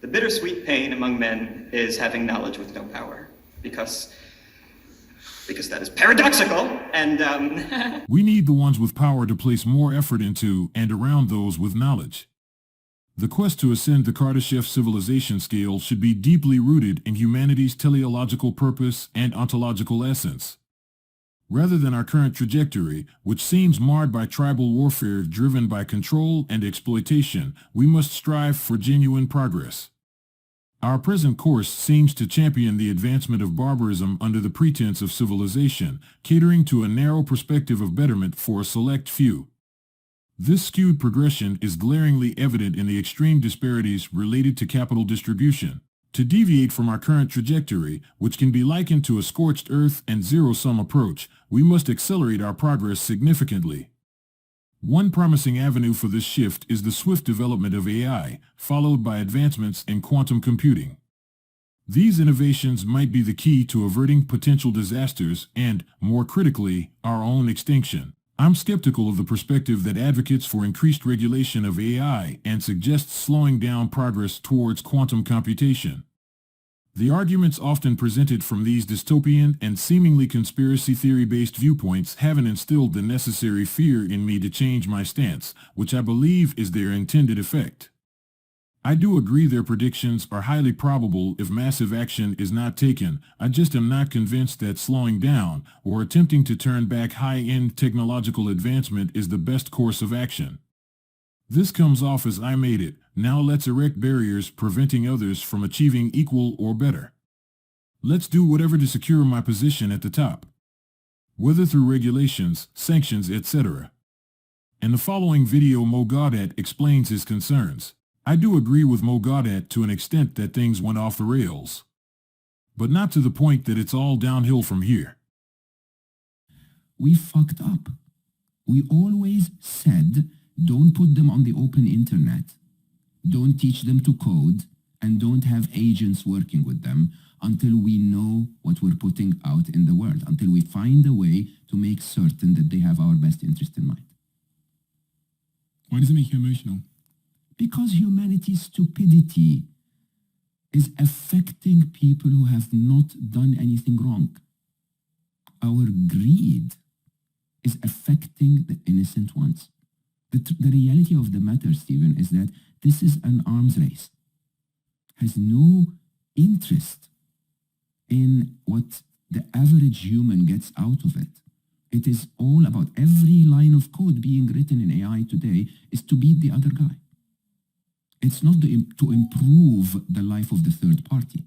The bittersweet pain among men is having knowledge with no power, because that is paradoxical, and We need the ones with power to place more effort into and around those with knowledge. The quest to ascend the Kardashev civilization scale should be deeply rooted in humanity's teleological purpose and ontological essence. Rather than our current trajectory, which seems marred by tribal warfare driven by control and exploitation, we must strive for genuine progress. Our present course seems to champion the advancement of barbarism under the pretense of civilization, catering to a narrow perspective of betterment for a select few. This skewed progression is glaringly evident in the extreme disparities related to capital distribution. To deviate from our current trajectory, which can be likened to a scorched earth and zero-sum approach, we must accelerate our progress significantly. One promising avenue for this shift is the swift development of AI, followed by advancements in quantum computing. These innovations might be the key to averting potential disasters and, more critically, our own extinction. I'm skeptical of the perspective that advocates for increased regulation of AI and suggests slowing down progress towards quantum computation. The arguments often presented from these dystopian and seemingly conspiracy theory-based viewpoints haven't instilled the necessary fear in me to change my stance, which I believe is their intended effect. I do agree their predictions are highly probable if massive action is not taken. I just am not convinced that slowing down or attempting to turn back high-end technological advancement is the best course of action. This comes off as I made it. Now let's erect barriers preventing others from achieving equal or better. Let's do whatever to secure my position at the top, whether through regulations, sanctions, etc. In the following video, Mo Gaudat explains his concerns. I do agree with Mo Gaudat to an extent that things went off the rails, but not to the point that it's all downhill from here. We fucked up. We always said, don't put them on the open internet. Don't teach them to code, and don't have agents working with them until we know what we're putting out in the world, until we find a way to make certain that they have our best interest in mind. Why does it make you emotional? Because humanity's stupidity is affecting people who have not done anything wrong. Our greed is affecting the innocent ones. The reality of the matter, Stephen, is that this is an arms race. Has no interest in what the average human gets out of it. It is all about every line of code being written in AI today is to beat the other guy. It's not to improve the life of the third party.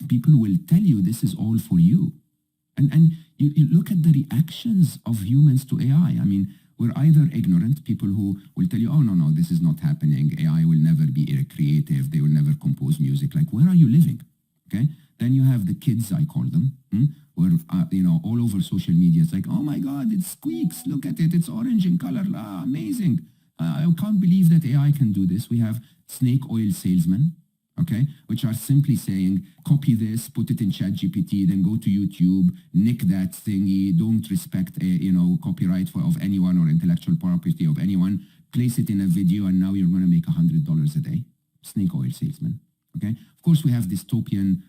People will tell you this is all for you. And you look at the reactions of humans to AI. I mean, we're either ignorant, people who will tell you, oh, no, this is not happening. AI will never be creative. They will never compose music. Like, where are you living? Okay. Then you have the kids, I call them, where, all over social media, it's like, oh my God, it squeaks. Look at it. It's orange in color. Amazing. I can't believe that AI can do this. We have snake oil salesmen, okay, which are simply saying, copy this, put it in ChatGPT, then go to YouTube, nick that thingy, don't respect, copyright of anyone or intellectual property of anyone, place it in a video, and now you're going to make $100 a day. Snake oil salesman, okay? Of course, we have dystopian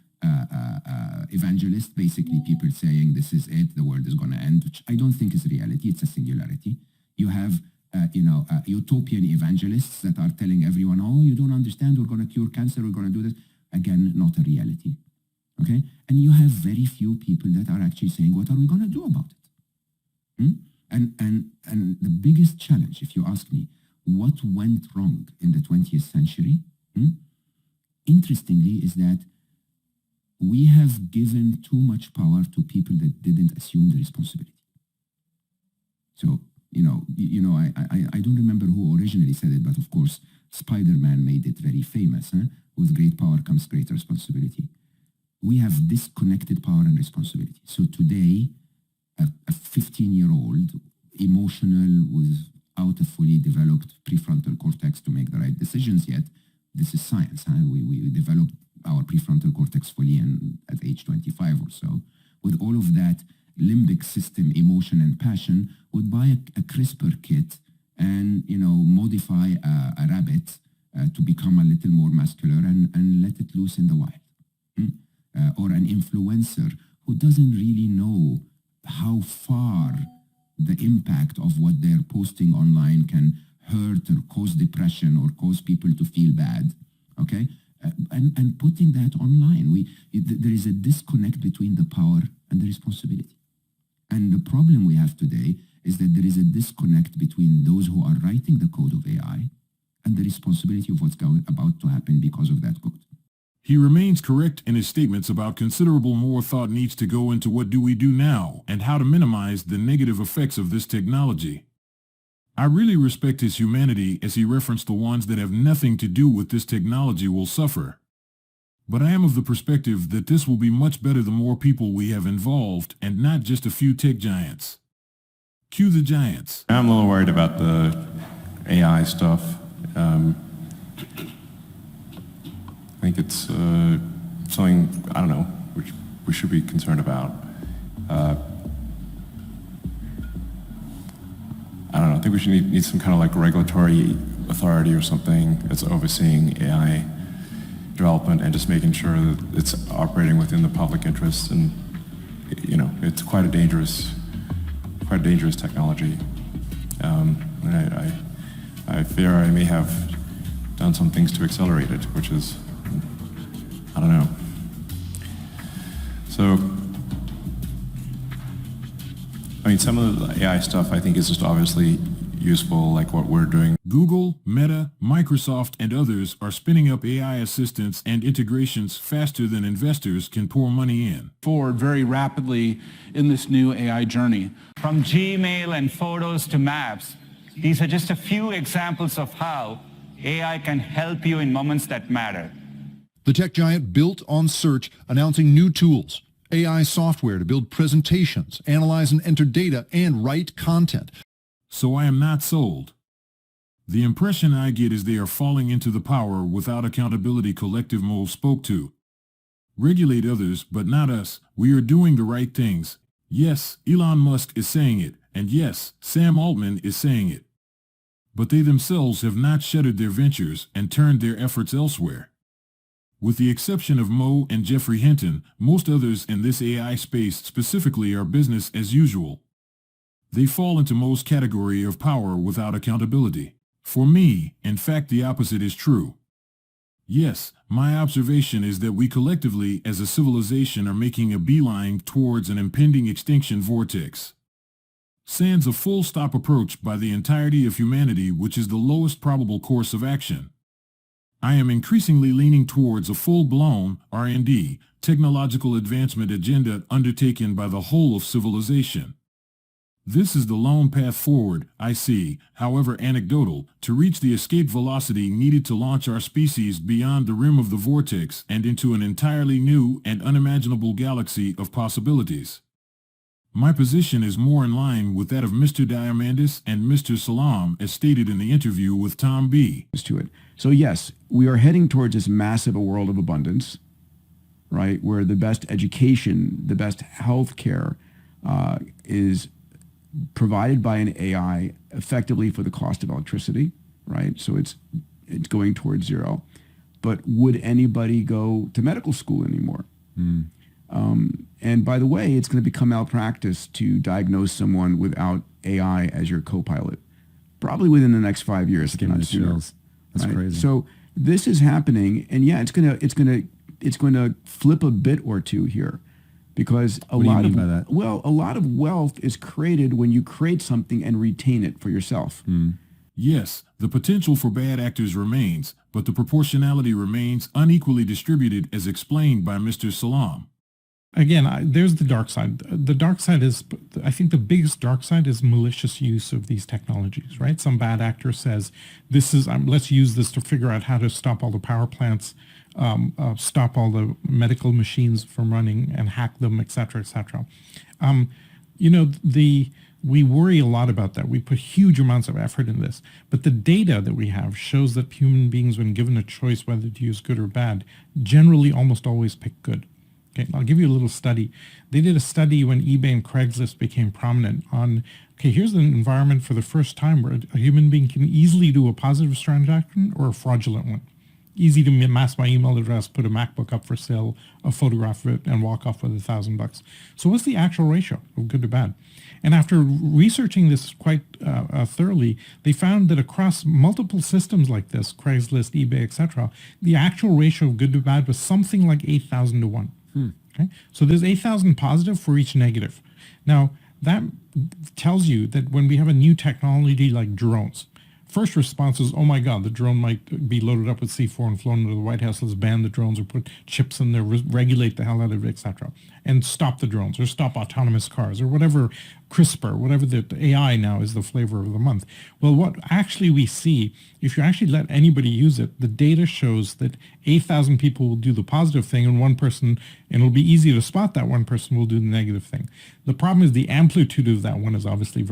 evangelists, basically people saying this is it, the world is going to end, which I don't think is reality. It's a singularity. You have utopian evangelists that are telling everyone, oh, you don't understand, we're going to cure cancer, we're going to do this. Again, not a reality, okay? And you have very few people that are actually saying, what are we going to do about it? And the biggest challenge, if you ask me, what went wrong in the 20th century, interestingly, is that we have given too much power to people that didn't assume the responsibility. So, I don't remember who originally said it, but of course, Spider-Man made it very famous. With great power comes great responsibility. We have disconnected power and responsibility. So today, a 15-year-old, emotional, without a fully developed prefrontal cortex to make the right decisions yet, this is science. We developed our prefrontal cortex fully at age 25 or so. With all of that limbic system, emotion and passion, would buy a CRISPR kit and, modify a rabbit to become a little more muscular and let it loose in the wild. Or an influencer who doesn't really know how far the impact of what they're posting online can hurt or cause depression or cause people to feel bad, okay? And putting that online, there is a disconnect between the power and the responsibility. And the problem we have today is that there is a disconnect between those who are writing the code of AI and the responsibility of what's about to happen because of that code. He remains correct in his statements about considerable more thought needs to go into what do we do now and how to minimize the negative effects of this technology. I really respect his humanity as he referenced the ones that have nothing to do with this technology will suffer. But I am of the perspective that this will be much better the more people we have involved and not just a few tech giants. Cue the giants. I'm a little worried about the AI stuff. I think it's something, I don't know, which we should be concerned about. I don't know, I think we should need some kind of like regulatory authority or something that's overseeing AI development and just making sure that it's operating within the public interest. And, you know, it's quite a dangerous technology. And I fear I may have done some things to accelerate it, which is, I don't know. So, I mean, some of the AI stuff I think is just obviously useful, like what we're doing. Google, Meta, Microsoft, and others are spinning up AI assistants and integrations faster than investors can pour money in. Forward very rapidly in this new AI journey. From Gmail and photos to maps, these are just a few examples of how AI can help you in moments that matter. The tech giant built on search, announcing new tools, AI software to build presentations, analyze and enter data, and write content. So I am not sold. The impression I get is they are falling into the power without accountability collective Mo spoke to. Regulate others, but not us. We are doing the right things. Yes, Elon Musk is saying it, and yes, Sam Altman is saying it. But they themselves have not shuttered their ventures and turned their efforts elsewhere. With the exception of Mo and Jeffrey Hinton, most others in this AI space specifically are business as usual. They fall into Mo's category of power without accountability. For me, in fact, the opposite is true. Yes, my observation is that we collectively as a civilization are making a beeline towards an impending extinction vortex. Sans a full-stop approach by the entirety of humanity, which is the lowest probable course of action. I am increasingly leaning towards a full-blown R&D, technological advancement agenda undertaken by the whole of civilization. This is the lone path forward, I see, however anecdotal, to reach the escape velocity needed to launch our species beyond the rim of the vortex and into an entirely new and unimaginable galaxy of possibilities. My position is more in line with that of Mr. Diamandis and Mr. Salam as stated in the interview with Tom B. To it. So yes, we are heading towards this massive world of abundance, right, where the best education, the best health care is provided by an AI effectively for the cost of electricity, right? So it's going towards zero. But would anybody go to medical school anymore? And by the way, it's going to become malpractice to diagnose someone without AI as your co-pilot, probably within the next 5 years. Give me the sooner, chills. That's right? crazy. So this is happening, and yeah, it's going to flip a bit or two here, because a lot of wealth is created when you create something and retain it for yourself. Yes, the potential for bad actors remains, but the proportionality remains unequally distributed as explained by Mr. Salam. Again, there's the dark side. The dark side is, I think the biggest dark side is malicious use of these technologies, right? Some bad actor says, this is, let's use this to figure out how to stop all the power plants, stop all the medical machines from running and hack them, et cetera, et cetera. We worry a lot about that. We put huge amounts of effort in this, but the data that we have shows that human beings, when given a choice whether to use good or bad, generally almost always pick good. Okay, I'll give you a little study. They did a study when eBay and Craigslist became prominent on, okay, here's an environment for the first time where a human being can easily do a positive transaction or a fraudulent one. Easy to mask my email address, put a MacBook up for sale, a photograph of it, and walk off with $1,000. So what's the actual ratio of good to bad? And after researching this quite thoroughly, they found that across multiple systems like this, Craigslist, eBay, etc., the actual ratio of good to bad was something like 8,000 to 1. Okay? So there's 8,000 positive for each negative. Now, that tells you that when we have a new technology like drones, first response is, oh my God, the drone might be loaded up with C4 and flown into the White House. Let's ban the drones or put chips in there, regulate the hell out of it, etc. And stop the drones or stop autonomous cars or whatever, CRISPR, whatever the AI now is the flavor of the month. Well, what actually we see, if you actually let anybody use it, the data shows that 8,000 people will do the positive thing and one person, and it'll be easy to spot that one person will do the negative thing. The problem is the amplitude of that one is obviously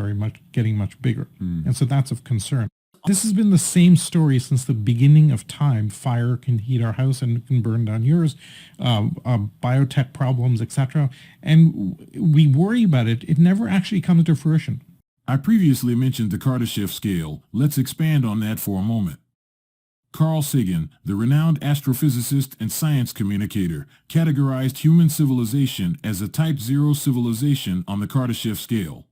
getting much bigger. And so that's of concern. This has been the same story since the beginning of time. Fire can heat our house and it can burn down yours, biotech problems, etc. And we worry about it. It never actually comes to fruition. I previously mentioned the Kardashev scale. Let's expand on that for a moment. Carl Sagan, the renowned astrophysicist and science communicator, categorized human civilization as a Type 0 civilization on the Kardashev scale.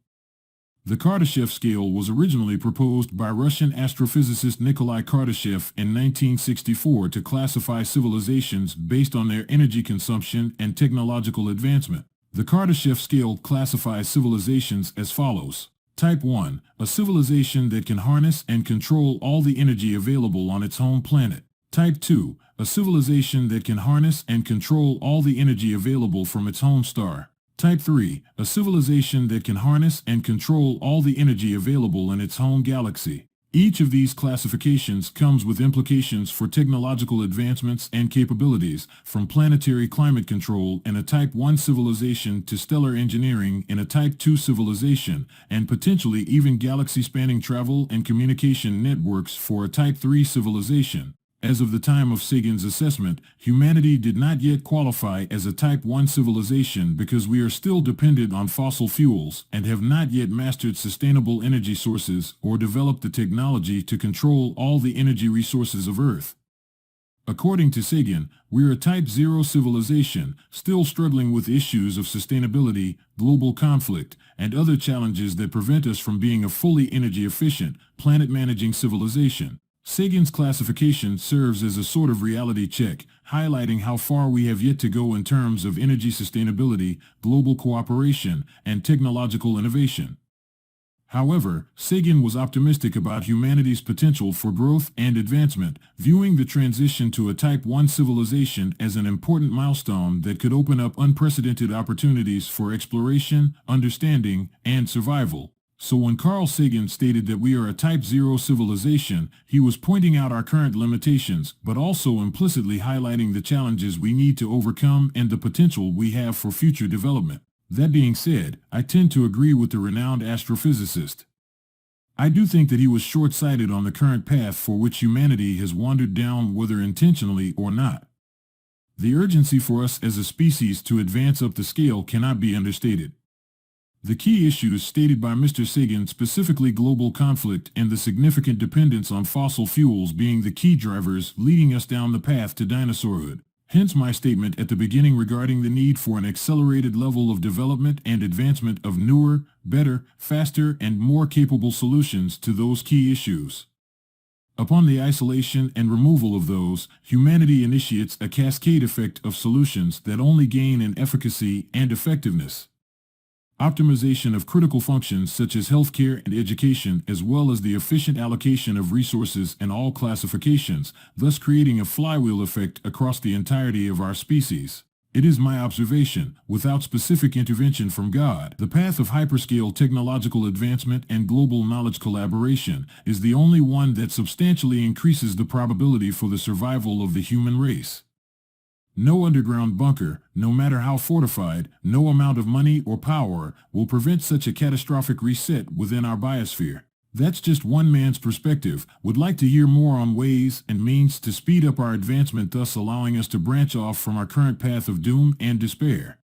The Kardashev scale was originally proposed by Russian astrophysicist Nikolai Kardashev in 1964 to classify civilizations based on their energy consumption and technological advancement. The Kardashev scale classifies civilizations as follows. Type 1, a civilization that can harness and control all the energy available on its home planet. Type 2, a civilization that can harness and control all the energy available from its home star. Type 3, a civilization that can harness and control all the energy available in its home galaxy. Each of these classifications comes with implications for technological advancements and capabilities, from planetary climate control in a Type 1 civilization to stellar engineering in a Type 2 civilization, and potentially even galaxy-spanning travel and communication networks for a Type 3 civilization. As of the time of Sagan's assessment, humanity did not yet qualify as a Type 1 civilization because we are still dependent on fossil fuels and have not yet mastered sustainable energy sources or developed the technology to control all the energy resources of Earth. According to Sagan, we're a Type 0 civilization, still struggling with issues of sustainability, global conflict, and other challenges that prevent us from being a fully energy-efficient, planet-managing civilization. Sagan's classification serves as a sort of reality check, highlighting how far we have yet to go in terms of energy sustainability, global cooperation, and technological innovation. However, Sagan was optimistic about humanity's potential for growth and advancement, viewing the transition to a Type 1 civilization as an important milestone that could open up unprecedented opportunities for exploration, understanding, and survival. So when Carl Sagan stated that we are a Type 0 civilization, he was pointing out our current limitations, but also implicitly highlighting the challenges we need to overcome and the potential we have for future development. That being said, I tend to agree with the renowned astrophysicist. I do think that he was short-sighted on the current path for which humanity has wandered down, whether intentionally or not. The urgency for us as a species to advance up the scale cannot be understated. The key issues stated by Mr. Sagan, specifically global conflict and the significant dependence on fossil fuels, being the key drivers leading us down the path to dinosaurhood. Hence my statement at the beginning regarding the need for an accelerated level of development and advancement of newer, better, faster, and more capable solutions to those key issues. Upon the isolation and removal of those, humanity initiates a cascade effect of solutions that only gain in efficacy and effectiveness. Optimization of critical functions such as healthcare and education, as well as the efficient allocation of resources in all classifications, thus creating a flywheel effect across the entirety of our species. It is my observation, without specific intervention from God, the path of hyperscale technological advancement and global knowledge collaboration is the only one that substantially increases the probability for the survival of the human race. No underground bunker, no matter how fortified, no amount of money or power will prevent such a catastrophic reset within our biosphere. That's just one man's perspective. Would like to hear more on ways and means to speed up our advancement, thus allowing us to branch off from our current path of doom and despair.